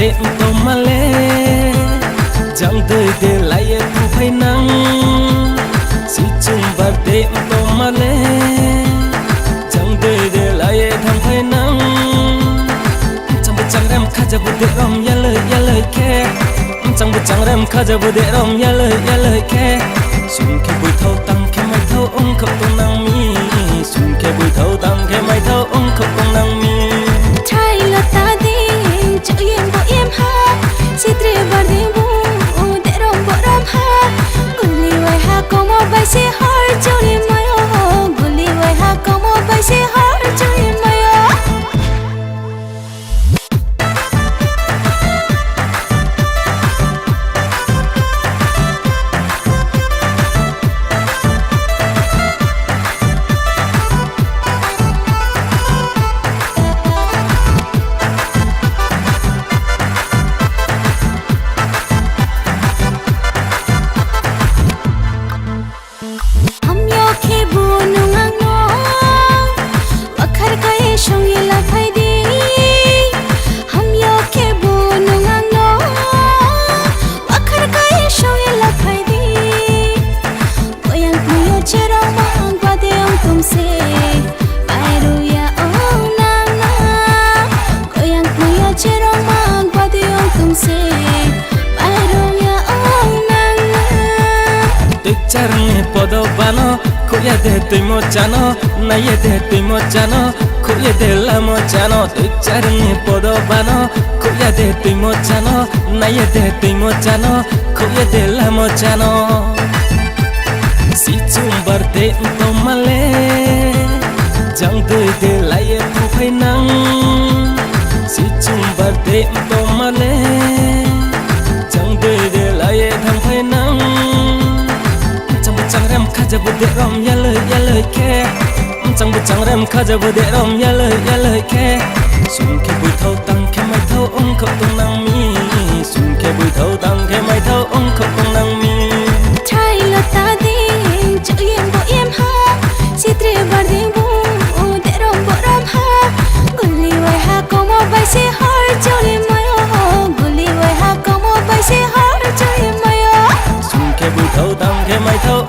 đêm tô mà lê chẳng tới để lại thu phải nắng si chung bạc đêm tô mà lê chẳng tới để lại thằng phải nắng chẳng biết chẳng em khá giờ để rom ya lời khe chẳng biết chẳng em khá giờ để rom ya lời khe xuân khe bụi thâu tăng khe mai thâu ông không tung năng mi xuân khe bụi thâu tăng khe mai thâu ông không tung năng mi trai là ta đi cho em bộ em ha si tre bar đi bu để rom bộ rom ha guli wai ha como vai se har cho em mai oh guli wai ha como vai se har cho em mai Charne podo bano, kuya de tui mo chano, na ye de tui mo chano, kuya de la mo chano. Tu charne podo bano, kuya de tui mo chano, na ye de tui mo chano, kuya de la mo chano. Si chumbar de to male, chẳng tui de la ye thu phải nắng. Si chumbar de to male, chẳng tui de la ye thang phải nắng. chẳng rem khá giờ để rom ya lời khe chẳng biết chẳng rem khá giờ để rom ya lời khe xuân khe bụi thâu tăng khe mai thâu ông không tung năng mi xuân khe bụi thâu tăng khe mai thâu ông không tung năng mi trai là ta đi cho em bộ em ha si tre bar đi bu để rom bộ rom ha guli wai ha como vai se har cho em mai oh guli wai ha como vai se har cho em mai xuân khe bụi thâu tăng khe mai thâu